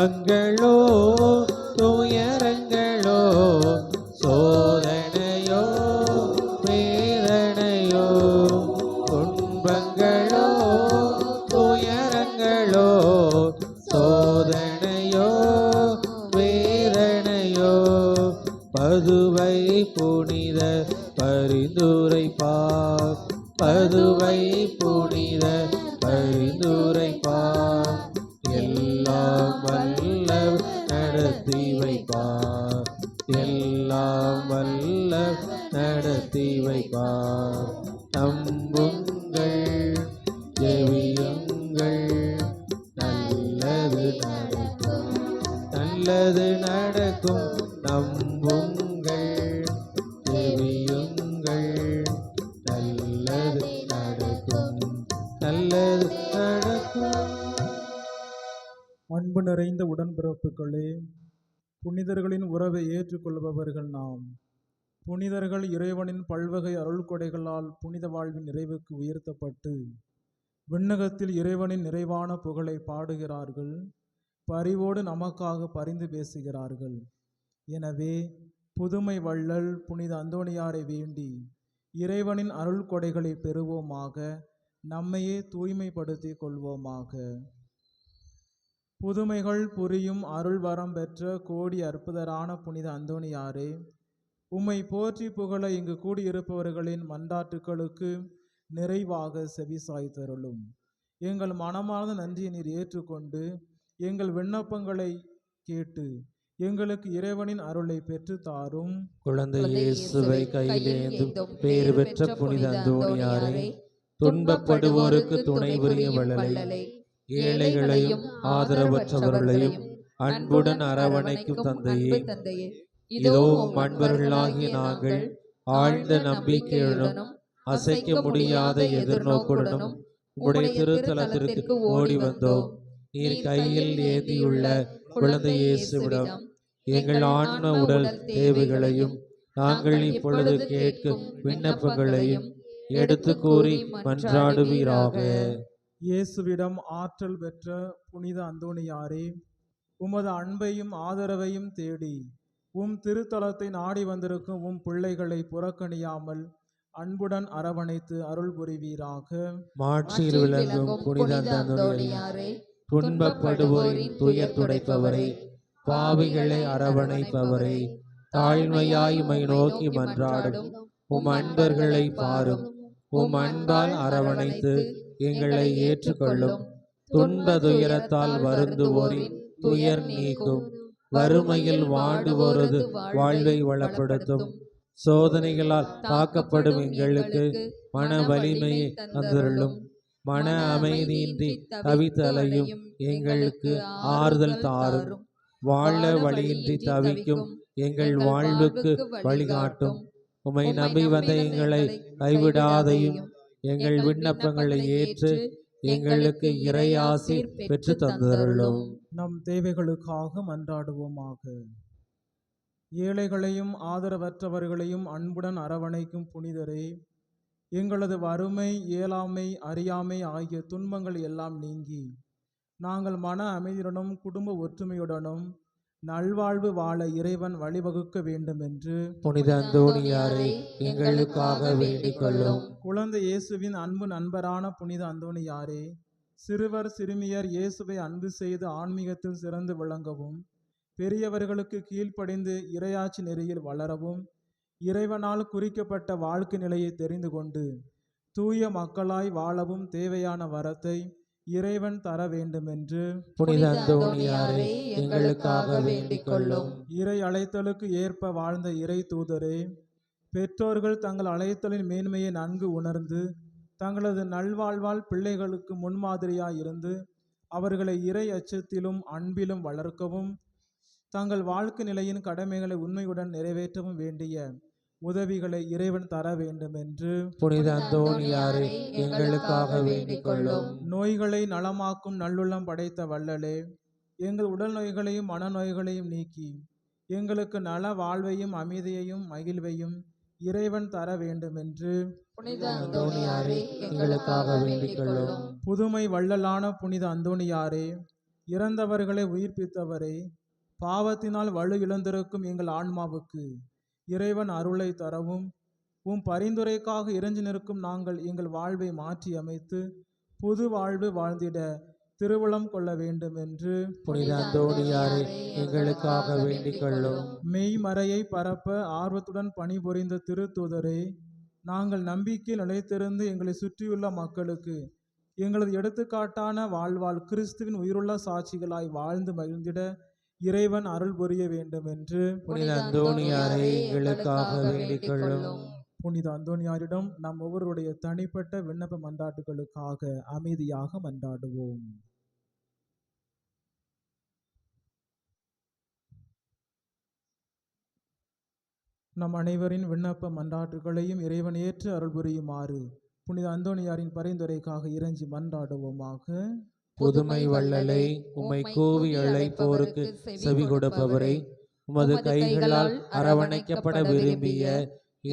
துன்பங்களோ துயரங்களோ சோதனையோ வேதனையோ, துன்பங்களோ துயரங்களோ சோதனையோ வேதனையோ, பதுவை புனித பரிந்துரைப்பார், பதுவை புனித பரிந்துரைப்பார், எல்லாம் வல்ல நடத்தி வைப்பார், எல்லாம் வல்ல நடத்தி வைப்பார். நம்புங்கள், ஜெபியுங்கள், நல்லது நடக்கும், நல்லது நடக்கும். நம்புங்கள், ஜெபியுங்கள், நல்லது நடக்கும், நல்லது நடக்கும். அன்பு நிறைந்த உடன்பிறப்புகளே, புனிதர்களின் உறவை ஏற்றுக்கொள்பவர்கள் நாம். புனிதர்கள் இறைவனின் பல்வகை அருள்கொடைகளால் புனித வாழ்வின் நிறைவுக்கு உயர்த்தப்பட்டு விண்ணகத்தில் இறைவனின் நிறைவான புகழை பாடுகிறார்கள், பரிவோடு நமக்காக பரிந்து பேசுகிறார்கள். எனவே புதுமை வள்ளல் புனித அந்தோணியாரை வேண்டி இறைவனின் அருள் கொடைகளை பெறுவோமாக, நம்மையே தூய்மைப்படுத்திக் கொள்வோமாக. புதுமைகள் புரியும் அருள் வரம் பெற்ற கோடி அற்புதரான புனித அந்தோணியாரே, உம்மை போற்றி புகழ இங்கு கூடியிருப்பவர்களின் மன்றாட்டுக்களுக்கு நிறைவாக செவிசாய்த்தருளும். எங்கள் மனமார்ந்த நன்றியை நீர் ஏற்றுக்கொண்டு எங்கள் விண்ணப்பங்களை கேட்டு எங்களுக்கு இறைவனின் அருளை பெற்று தாரும். குழந்தை இயேசுவை கையிலேந்தும் பேறு பெற்ற புனித அந்தோணியாரே, துன்பப்படுவோருக்கு துணை புரியும் வள்ளலை, ஏழைகளையும் ஆதரவற்றவர்களையும் அன்புடன் அரவணைக்கும் தந்தையே, இதோ அன்பர்களாகிய நாங்கள் ஆழ்ந்த நம்பிக்கையுடனும் அசைக்க முடியாத எதிர்நோக்குடனும் உடைய திருத்தலத்திற்கு ஓடி வந்தோம். நீர் கையில் ஏந்தியுள்ள குழந்தை இயேசுவிடம் எங்கள் ஆன்ம உடல் தேவைகளையும் நாங்கள் இப்பொழுது கேட்கும் விண்ணப்பங்களையும் எடுத்து கூறி மன்றாடுவீராக. இயேசுவிடம் ஆற்றல் பெற்ற புனித அந்தோணியாரே, உமது அன்பையும் ஆதரவையும் தேடி உம் திருத்தலத்தை நாடி வந்திருக்கும் உம் பிள்ளைகளை புறக்கணியாமல் அன்புடன் அரவணைத்து அருள் புரிவீராக. மாட்சியில் விளங்கும் புனித அந்தோணியாரே, துன்பப்படுவோரின் துயர் துடைப்பவரை, பாவிகளை அரவணைப்பவரை, தாழ்மையாய் உம்மை நோக்கி மன்றாடும் உம் அன்பர்களை பாரும். உம் அன்பால் அரவணைத்து எங்களை ஏற்றுக்கொள்ளும். துன்ப துயரத்தால் வருந்துவோரின் துயர் நீக்கும். வறுமையில் வாடுவோரது வாழ்வை வளப்படுத்தும். சோதனைகளால் தாக்கப்படும் எங்களுக்கு மன வலிமையை தந்தருளும். மன அமைதியின்றி தவித்தலையும் எங்களுக்கு ஆறுதல் தாரும். வாழ வழியின்றி தவிக்கும் எங்கள் வாழ்வுக்கு வழிகாட்டும். உம்மை நம்பி வந்த எங்களை கைவிடாதையும் எங்கள் விண்ணப்பங்களை ஏற்று எங்களுக்கு இறையாசி பெற்று தந்தருளும். நம் தேவைகளுக்காக மன்றாடுவோமாக. ஏழைகளையும் ஆதரவற்றவர்களையும் அன்புடன் அரவணைக்கும் புனிதரே, எங்களது வறுமை, இயலாமை, அறியாமை ஆகிய துன்பங்கள் எல்லாம் நீங்கி நாங்கள் மன அமைதியுடனும் குடும்ப ஒற்றுமையுடனும் நல்வாழ்வு வாழ இறைவன் வழிவகுக்க வேண்டும் என்று புனித அந்தோணியாரை எங்களுக்காக வேண்டிக் கொள்ளும். குழந்தை இயேசுவின் அன்பு நண்பரான புனித அந்தோணியாரே, சிறுவர் சிறுமியர் இயேசுவை அன்பு செய்து ஆன்மீகத்தில் சிறந்து விளங்கவும், பெரியவர்களுக்கு கீழ்ப்படிந்து இறையாட்சி நெறியில் வளரவும், இறைவனால் குறிக்கப்பட்ட வாழ்க்கை நிலையை தெரிந்து கொண்டு தூய மக்களாய் வாழவும் தேவையான வரத்தை இறைவன் தர வேண்டும் என்று புனித அந்தோணியாரை எங்களுக்காக வேண்டிக் கொள்ளும். இறை அழைத்தலுக்கு ஏற்ப வாழ்ந்த இறை தூதரே, பெற்றோர்கள் தங்கள் அழைத்தலின் மேன்மையை நன்கு உணர்ந்து தங்களது நல்வாழ்வால் பிள்ளைகளுக்கு முன்மாதிரியாய் இருந்து அவர்களை இறை அச்சத்திலும் அன்பிலும் வளர்க்கவும், தங்கள் வாழ்க்கை நிலையின் கடமைகளை உண்மையுடன் நிறைவேற்றவும் வேண்டிய உதவிகளை இறைவன் தர வேண்டும் என்று புனித அந்தோணியாரை எங்களுக்காக வேண்டிக் கொள்ளும். நோய்களை நலமாக்கும் நல்லுள்ளம் படைத்த வள்ளலே, எங்கள் உடல் நோய்களையும் மனநோய்களையும் நீக்கி எங்களுக்கு நல வாழ்வையும் அமைதியையும் மகிழ்வையும் இறைவன் தர வேண்டும் என்று புனித அந்தோணியாரை எங்களுக்காக வேண்டிக் கொள்ளும். புதுமை வள்ளலான புனித அந்தோணியாரே, இறந்தவர்களை உயிர்ப்பித்தவரே, பாவத்தினால் வலு இழந்திருக்கும் எங்கள் ஆன்மாவுக்கு இறைவன் அருளை தரவும், உம் பரிந்துரைக்காக இறைஞ்சி நிற்கும் நாங்கள் எங்கள் வாழ்வை மாற்றி அமைத்து புது வாழ்வு வாழ்ந்திட திருவுளம் கொள்ள வேண்டும் என்று புனித அந்தோணியாரே எங்களுக்காக வேண்டிக் கொள்ளும். மெய்மறையை பரப்ப ஆர்வத்துடன் பணிபுரிந்த திருத்தூதரே, நாங்கள் நம்பிக்கையில் நிலைத்திருந்து எங்களை சுற்றியுள்ள மக்களுக்கு எங்களது எடுத்துக்காட்டான வாழ்வால் கிறிஸ்துவின் உயிருள்ள சாட்சிகளாய் வாழ்ந்து மகிழ்ந்திட இறைவன் அருள் புரிய வேண்டும் என்று புனித அந்தோணியாரே எங்களுக்காக வேண்டிக் கொள்ளும். புனித அந்தோணியாரிடம் நம் ஒவ்வொருடைய தனிப்பட்ட விண்ணப்ப மன்றாட்டுகளுக்காக அமைதியாக மன்றாடுவோம். நம் அனைவரின் விண்ணப்ப மன்றாட்டுகளையும் இறைவன் ஏற்று அருள் புரியுமாறு புனித அந்தோணியாரின் பரிந்துரைக்காக இறைஞ்சி மன்றாடுவோமாக. புதுமை வள்ளலை, உம்மை கூவி அழைப்போருக்கு செவி கொடுப்பவரை, உமது கைகளால் அரவணைக்கப்பட விரும்பிய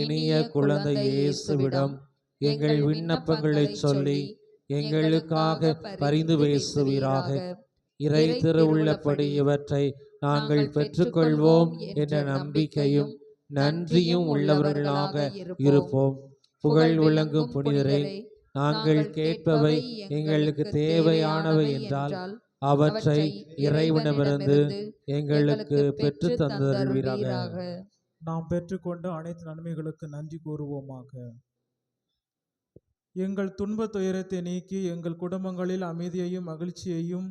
இனிய குழந்தை இயேசுவிடம் எங்கள் விண்ணப்பங்களை சொல்லி எங்களுக்காக பரிந்து பேசுவீராக. இறை திருவுள்ளப்படி இவற்றை நாங்கள் பெற்றுக்கொள்வோம் என்ற நம்பிக்கையும் நன்றியும் உள்ளவர்களாக இருப்போம். புகழ் விளங்கும் புனிதரை, நாங்கள் கேட்பவை எங்களுக்கு தேவையானவை என்றால் அவற்றை இறைவனிடமிருந்து எங்களுக்கு பெற்று தந்தருள்வீராக. நாம் பெற்றுக்கொண்ட அனைத்து நன்மைகளுக்கு நன்றி கூறுவோமாக. எங்கள் துன்ப துயரத்தை நீக்கி எங்கள் குடும்பங்களில் அமைதியையும் மகிழ்ச்சியையும்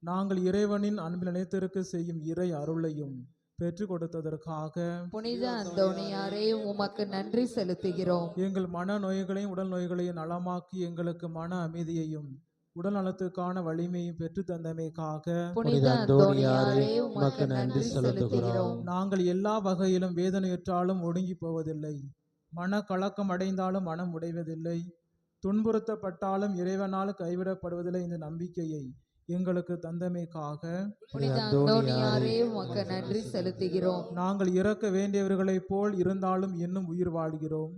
நாங்கள் இறைவனின் அன்பில் நிலைத்திருக்க செய்யும் இறை அருளையும் பெற்றுக் கொடுத்ததற்காக புனித அந்தோணியாரே உமக்கு நன்றி செலுத்துகிறோம். எங்கள் மன நோய்களையும் உடல் நோய்களையும் நலமாக்கி எங்களுக்கு மன அமைதியையும் உடல் நலத்துக்கான வலிமையும் பெற்று தந்தமைக்காக புனித அந்தோணியாரே உமக்கு நன்றி செலுத்துகிறோம். நாங்கள் எல்லா வகையிலும் வேதனையுற்றாலும் ஒடுங்கி போவதில்லை, மன கலக்கம் அடைந்தாலும் மனம் உடைவதில்லை, துன்புறுத்தப்பட்டாலும் இறைவனால் கைவிடப்படுவதில்லை என்ற நம்பிக்கையை எங்களுக்கு தந்தமைக்காக புனித அந்தோணியாரே உமக்கு நன்றி செலுத்துகிறோம். நாங்கள் இறக்க வேண்டியவர்களைப் போல் இருந்தாலும் இன்னும் உயிர் வாழ்கிறோம்.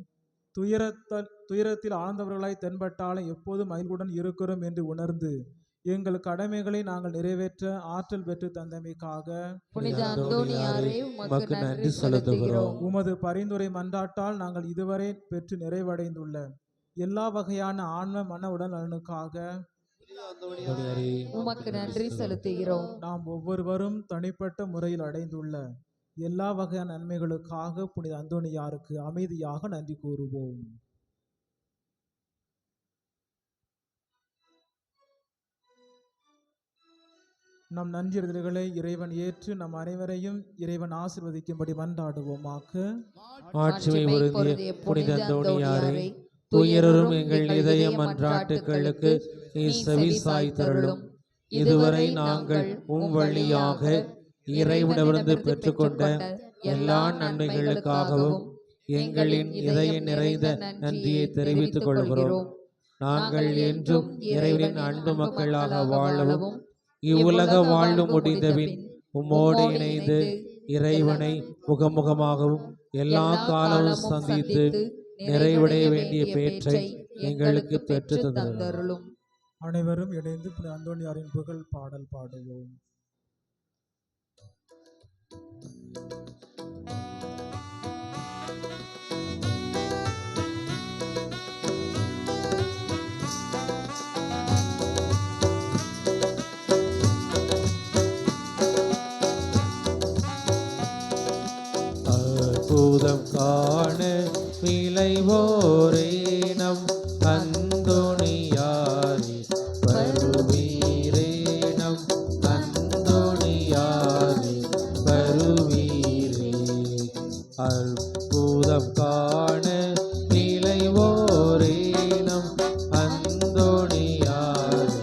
துயரத்தில் ஆழ்ந்தவர்களாய் தென்பட்டாலும் எப்போதும் மகிழ்வுடன் இருக்கிறோம் என்று உணர்ந்து எங்கள் கடமைகளை நாங்கள் நிறைவேற்ற ஆற்றல் பெற்று தந்தமைக்காக புனித அந்தோணியாரே உமக்கு நன்றி செலுத்துகிறோம். உமது பரிந்துரை மன்றாட்டால் நாங்கள் இதுவரை பெற்று நிறைவடைந்துள்ள எல்லா வகையான ஆன்ம மன உடல் நலனுக்காக உமக்கு நன்றி செலுத்துகிறோம். நாம் ஒவ்வொருவரும் தனிப்பட்ட முறையில் அடைந்துள்ள எல்லா வகையான நன்மைகளுக்காக புனித அந்தோணியாருக்கு அமைதியாக நன்றி கூறுவோம். நம் நன்றியர்களை இறைவன் ஏற்று நம் அனைவரையும் இறைவன் ஆசீர்வதிக்கும்படி மன்றாடுவோமாக. ஆட்சிமை பொருந்திய புனித அந்தோணியாரே, துயரும் எங்கள் இதய மன்றாட்டுகளுக்கு நீ செவி சாய்த்தருளும். இதுவரை நாங்கள் உம் வழியாக இறைவனிடமிருந்து பெற்றுக்கொண்ட எல்லா நன்மைகளுக்காகவும் எங்களின் இதய நிறைந்த நன்றியை தெரிவித்துக் கொள்கிறோம். நாங்கள் என்றும் இறைவனின் அன்பு மக்களாக வாழவும் இவ்வுலக வாழ்வு முடிந்தபின் உம்மோடு இணைந்து இறைவனை முகமுகமாகவும் எல்லா காலமும் சந்தித்து நிறைவடைய வேண்டிய பேற்றை எங்களுக்கு பெற்று தந்தருளும். அனைவரும் இணைந்து புனித அந்தோணியாரின் புகழ் பாடல் பாடுவோம். அற்புதம் காண விளைவோரே நம் அந்தோணியாரே வருவீரே, நம் அந்தோணியாரே வருவீரே. அற்புதம் காண விளைவோரே நம் அந்தோணியாரே.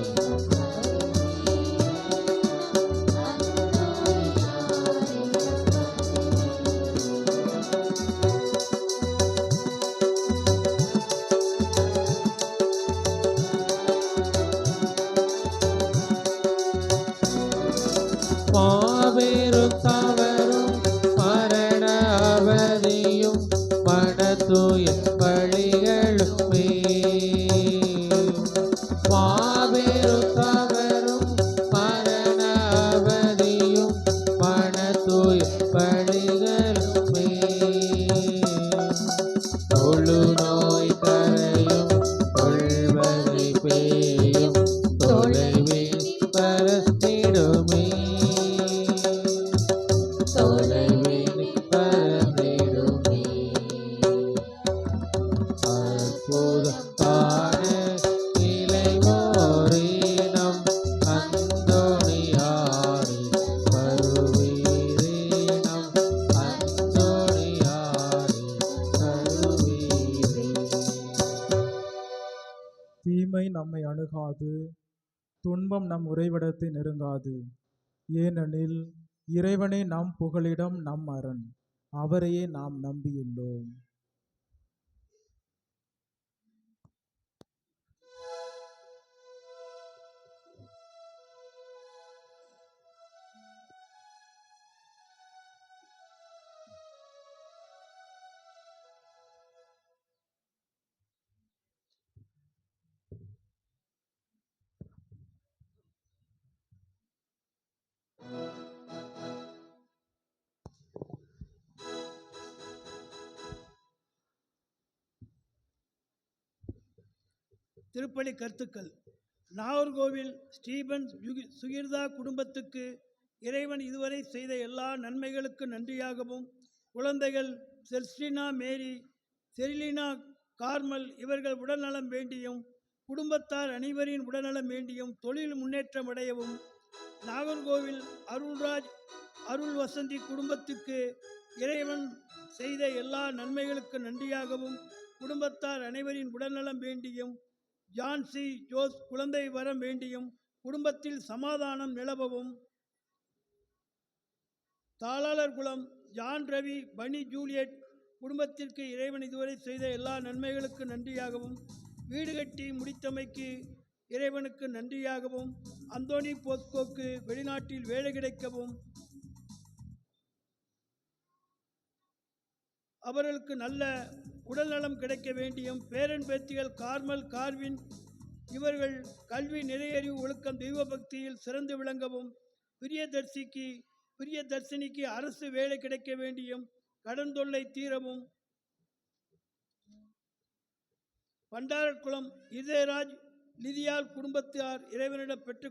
தூய பணிகளுமே தொழு நோய் கரையும் கொள்வதை பேயும் தொலைவில் பரத்திடுமே தொலைவில் பரத்திடுமே அற்புதம் பாட இளையோரினம் அந்தோணியாரே வருவீரேனம் அந்தோணியாரே வருவீரே. தீமை நம்மை அணுகாது, துன்பம் நம் உறைவிடத்தை நெருங்காது. ஏனெனில் இறைவனே நம் புகலிடம், நம் அரண். அவரையே நாம் நம்பியுள்ளோம். திருப்பலி கருத்துக்கள். நாகர்கோவில் ஸ்டீபன் சுகிர்தா குடும்பத்துக்கு இறைவன் இதுவரை செய்த எல்லா நன்மைகளுக்கு நன்றியாகவும், குழந்தைகள் செல்ஸ்டினா மேரி, செரிலினா கார்மல் இவர்கள் உடல்நலம் வேண்டியும், குடும்பத்தார் அனைவரின் உடல்நலம் வேண்டியும் தொழில் முன்னேற்றம் அடையவும், நாகர்கோவில் அருள்ராஜ் அருள் வசந்தி குடும்பத்துக்கு இறைவன் செய்த எல்லா நன்மைகளுக்கு நன்றியாகவும், குடும்பத்தார் அனைவரின் உடல்நலம் வேண்டியும், ஜான்சி ஜோஸ் குழந்தை வரம் வேண்டியும் குடும்பத்தில் சமாதானம் நிலவவும், தாளாளர் குளம் ஜான் ரவி பனி ஜூலியட் குடும்பத்திற்கு இறைவன் இதுவரை செய்த எல்லா நன்மைகளுக்கு நன்றியாகவும், வீடு கட்டி முடித்தமைக்கு இறைவனுக்கு நன்றியாகவும், அந்தோனி போஸ்கோக்கு வெளிநாட்டில் வேலை கிடைக்கவும், அவர்களுக்கு நல்ல உடல்நலம் கிடைக்க வேண்டியும், பேரன் பேத்திகள் கார்மல் கார்வின் இவர்கள் கல்வி நிறையறிவு ஒழுக்கம் தெய்வ பக்தியில் சிறந்து விளங்கவும், பிரியதர்சினிக்கு அரசு வேலை கிடைக்க வேண்டியும், கடன் தொல்லை தீரவும், பண்டாரக்குளம் இதயராஜ் லிதியால் குடும்பத்தார் இறைவனிடம் பெற்று